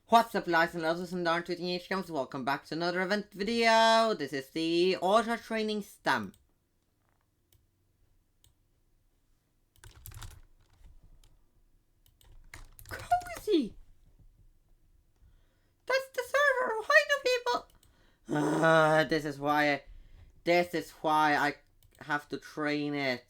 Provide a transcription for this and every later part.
What's up, guys and losers and darn tweeting HCams? Welcome back to another event video. This is the auto training stɛm. Cozy! That's the server! Why do people... This is why I have to train it.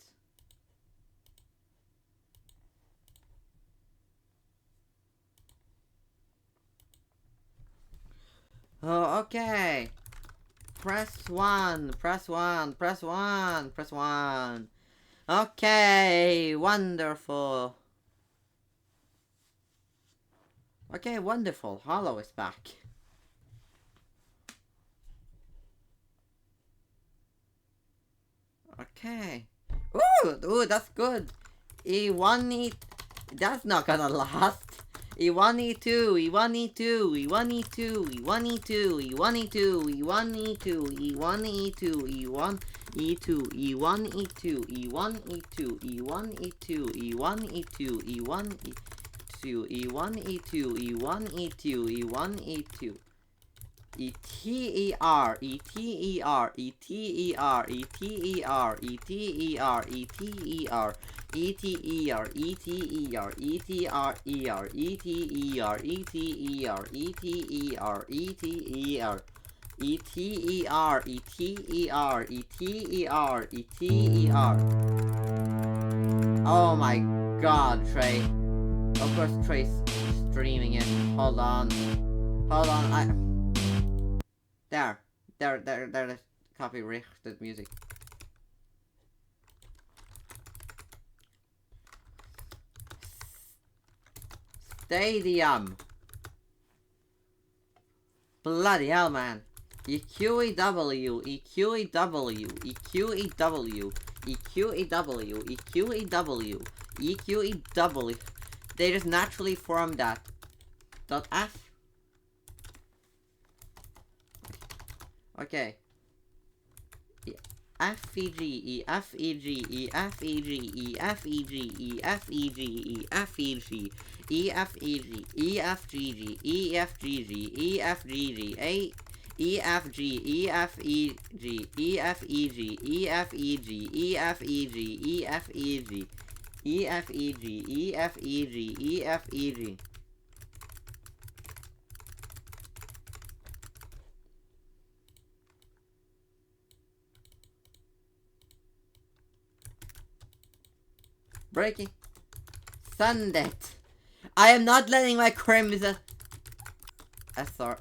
Oh, okay. Press 1, press 1, press 1, press 1. Okay, wonderful. Okay, wonderful. Hollow is back. Okay. Ooh, that's good. E1, E... That's not gonna last. E1, E2, E1, E2, E1, E2, E1, E2, E1, E2, E1, E2, E1, E2, E1, E2, E1, E2, E1, E2, E1, E2, E1, E2, E1, E2, E1, E2, E1, E2, E1, E2. E-T-E-R, E-T-E-R, E-T-E-R, E-T-E-R, E-T-E-R, E-T-E-R, E-T-E-R, E-T-E-R, E-T-R-E-R, E-T-E-R, E-T-E-R, E-T-E-R, E-T-E-R, E-T-E-R, E-T-E-R, E-T-E-R, E-T-E-R. Oh my god, Trey. Of course Trey's streaming it. Hold on, There, copyrighted music. Stadium. Bloody hell, man. EQEW, EQEW, EQEW, EQEW, EQEW, EQEW. They just naturally form that. .f. Okay. F E G E F E G E F E G E F E G E F E G E F E G E F E G E F G G E F G G E F G G A E F G E F E G E F E G E F E G E F E G E F E G E F E G E F E G E F E G. Breaking. Send it. I am not letting my crimson SR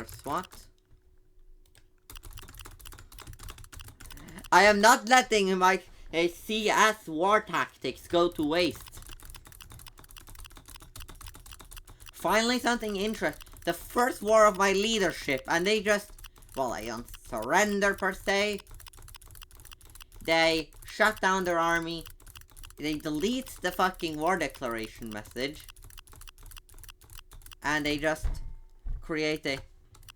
SWAT. I am not letting my CS war tactics go to waste. Finally something interesting. The first war of my leadership, and they just, well, I don't surrender per se. They shut down their army. They delete the fucking war declaration message. And they just create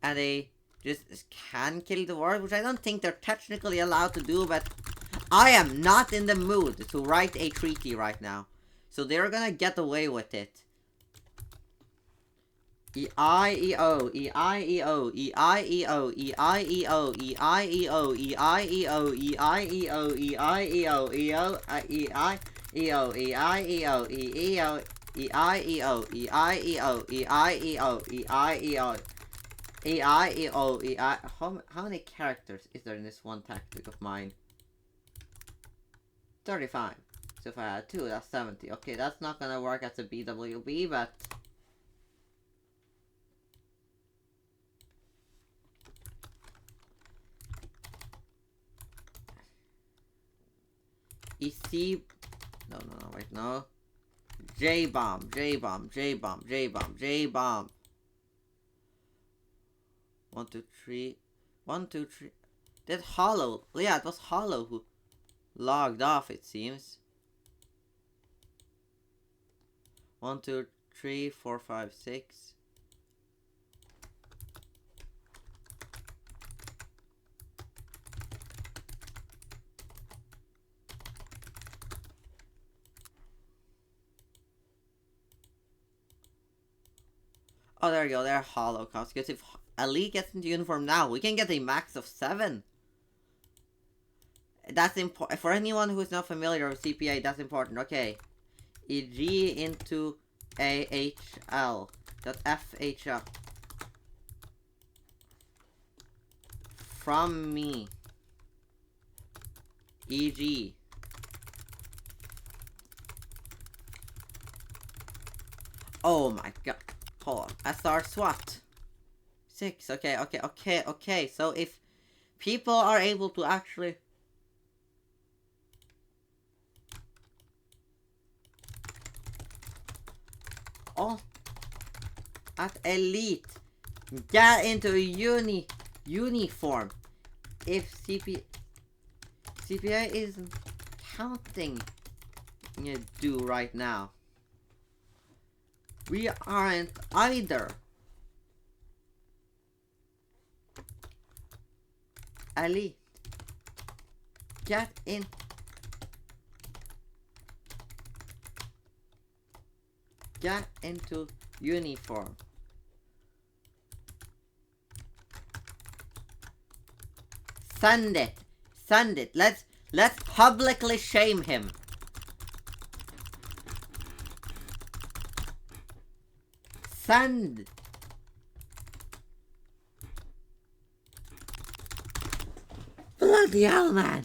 and they just can kill the world, which I don't think they're technically allowed to do, but I am not in the mood to write a treaty right now. So they're gonna get away with it. E-I-E-O, E-I-E-O, E-I-E-O, E-I-E-O, E-I-E-O, E-I-E-O, E-I-E-O, E-I-E-O, E-O, E-I-E-O, E-I-E-O, E-I-E-O, E-I-E-O, E-I-E-O, E-I-E-O, E-I-E-O, E-I... How many characters is there in this one tactic of mine? 35. So if I had 2, that's 70. Okay, that's not gonna work as a BWB, but... EC... No, wait, no. J-bomb, J-bomb, J-bomb, J-bomb, J-bomb. 1, 2, 3. 1, 2, 3. That Hollow. Yeah, it was Hollow who logged off, it seems. 1, 2, 3, 4, 5, 6. Oh, there you go. They're Holocaust. Because if Elite gets into uniform now, we can get a max of 7. That's important. For anyone who is not familiar with CPA, that's important. Okay. EG into AHL. Dot FHL. From me. EG. Oh my god. Hold on. SR SWAT. 6. Okay. So if people are able to actually... Oh. At Elite. Get into a uniform. If CPA isn't counting you do right now. We aren't either. Elite. Get in. Get into uniform. Send it. Send it. Let's publicly shame him. Send. Bloody hell, man.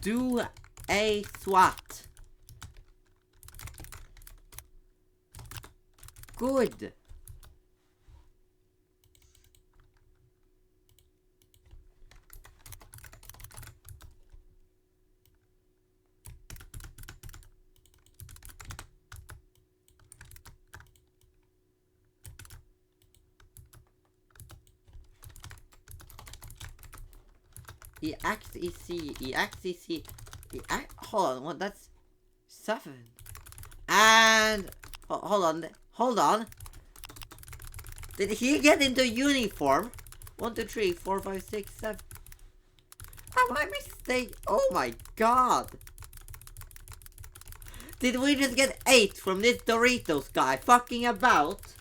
Do a SWAT. Good. EXEC. Hold on, what? That's 7. And hold on. Did he get into uniform? 1, 2, 3, 4, 5, 6, 7. Am I mistaken? Oh my god. Did we just get 8 from this Doritos guy fucking about?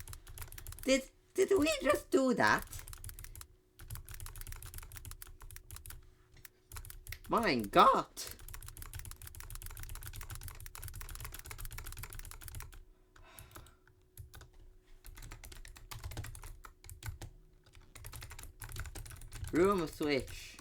Did we just do that? My god. Room switch.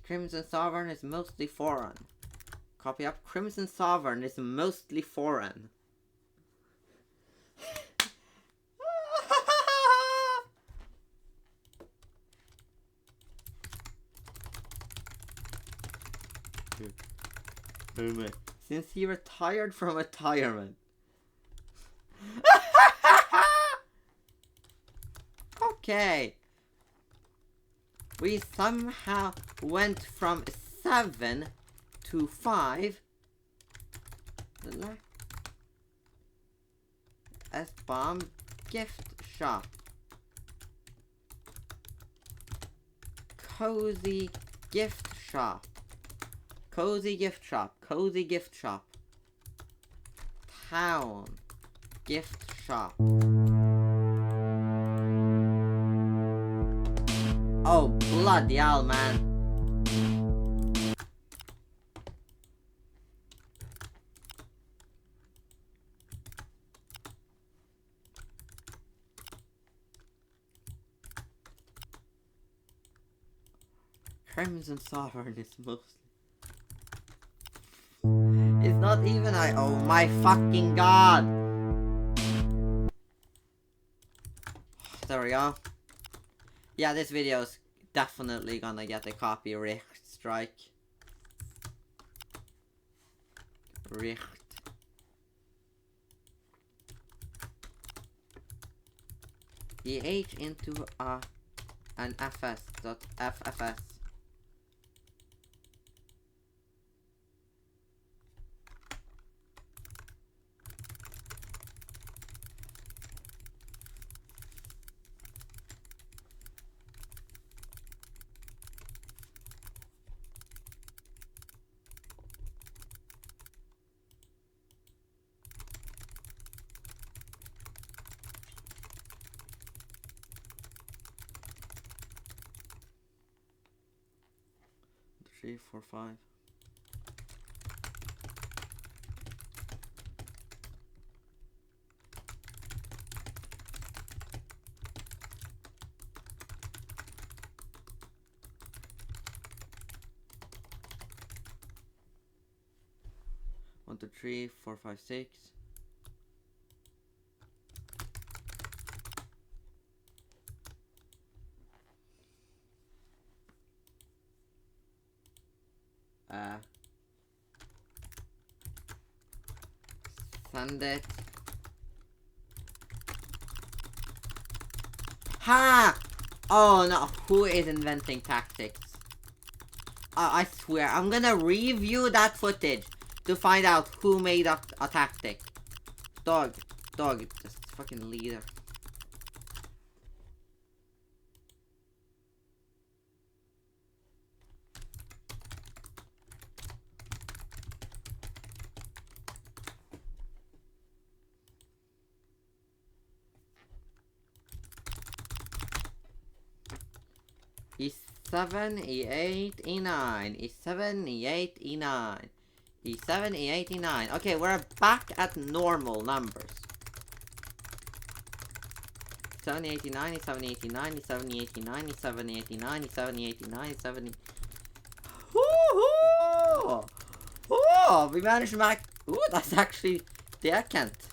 Crimson Sovereign is mostly foreign. Copy up. Crimson Sovereign is mostly foreign. Since he retired from retirement. Okay. We somehow went from 7 to 5. S-bomb gift shop. Cozy gift shop. Cozy gift shop. Cozy gift shop. Town gift shop. Oh, bloody hell, man. Crimson Sovereign is mostly... It's not even oh my fucking god! There we go. Yeah, this video is definitely gonna get a copyright strike. Richt. EH into a and fs.ffs. Three, four, five. One, two, three, four, five, six. Send it. Ha! Oh no, who is inventing tactics? I swear, I'm gonna review that footage to find out who made up a tactic. Dog, just fucking leader. E7, E8, E9, E7, E8, E9, E7, E8, E9. Okay, we're back at normal numbers. E7, E89, E7, E89, E7, E89, E7, E89, E7, E89, E7, Woohoo! Oh, we managed to make. Ooh, that's actually decent.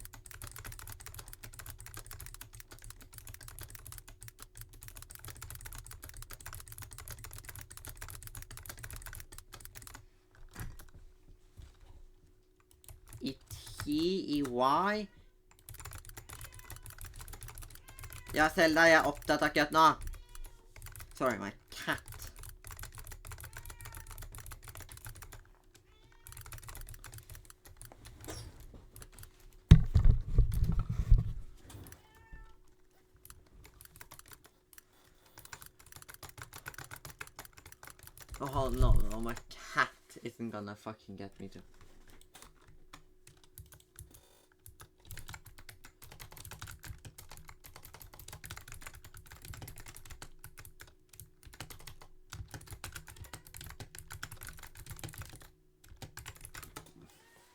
EY. Ja, Selda, jeg er opptatt akkurat nå. Sorry, my cat. Oh no, my cat isn't gonna fucking get me to.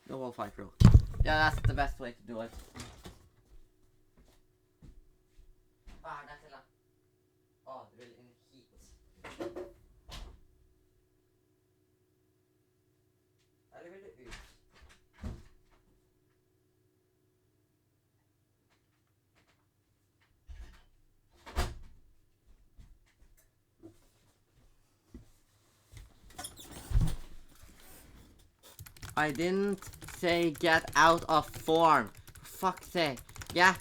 Double fight rule. Yeah, that's the best way to do it. Oh, really in heat. Eller vill du ut? I didn't say get out of form. For fuck's sake. Yeah.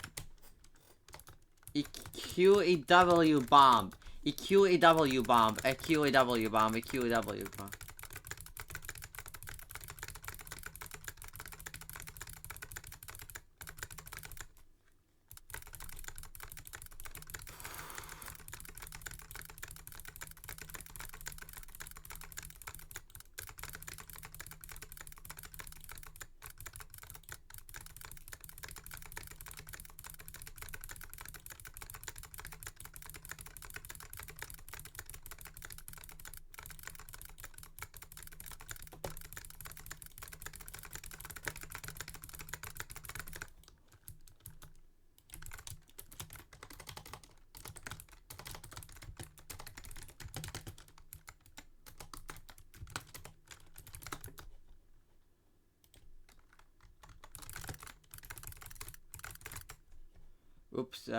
EQEW bomb. EQEW bomb. EQEW bomb. EQEW bomb. Oops,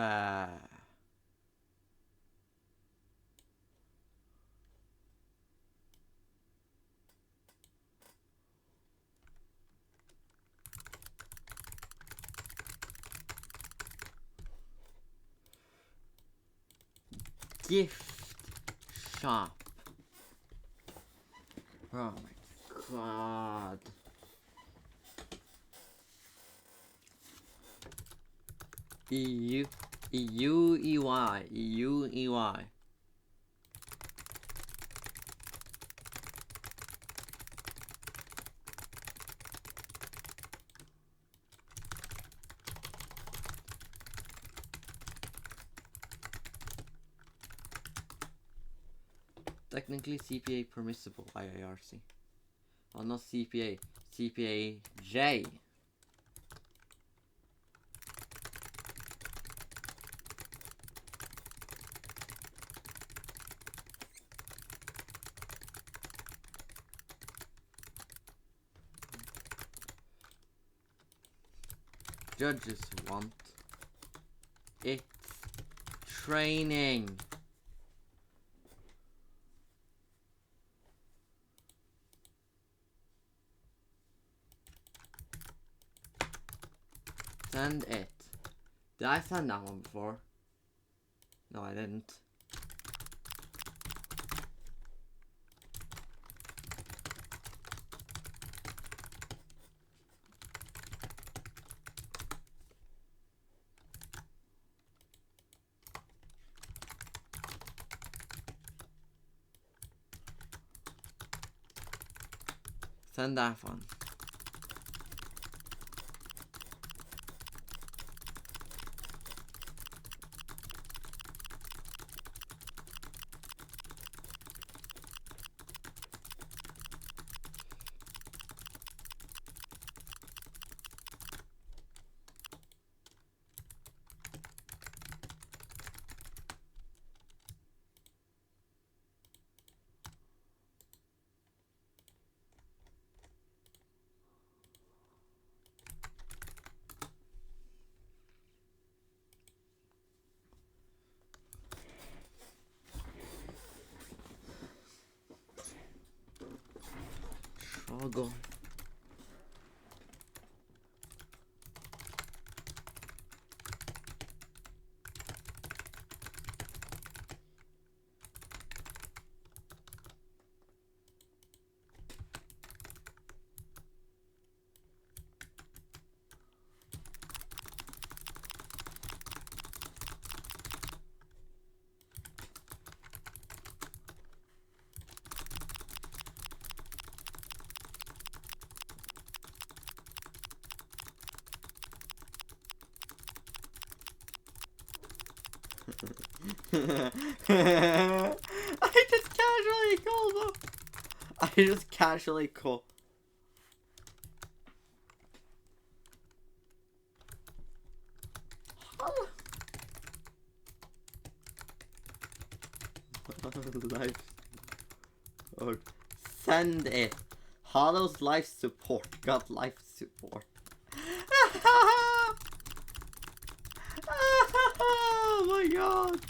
GIF. shop. Oh my god. E-U-E-Y. Technically CPA permissible, IARC. Oh, not CPA. CPA J. Judges want it training. Send it. Did I send that one before? No, I didn't. Send that one. Struggle. I just casually called him. I just casually called. Life. Oh, send it. Hollow's life support. Got life support. Oh my god.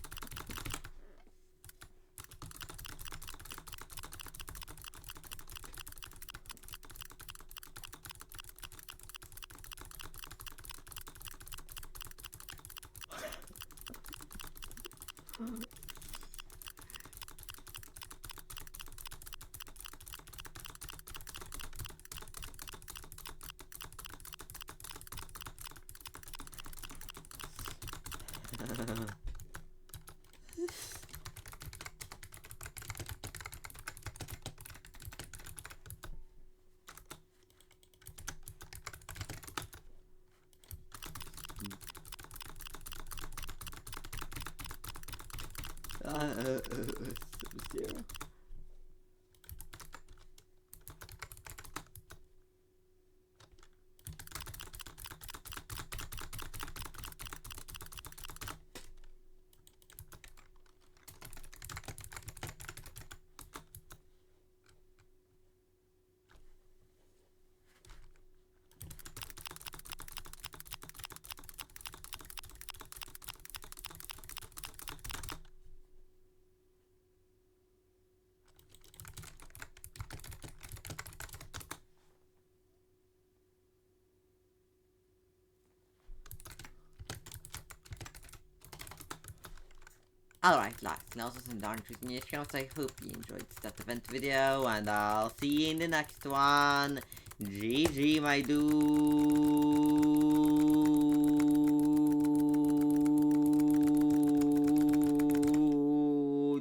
Zero. Alright, last and also some darn trees in your shows. I hope you enjoyed that event video, and I'll see you in the next one. GG, my dude.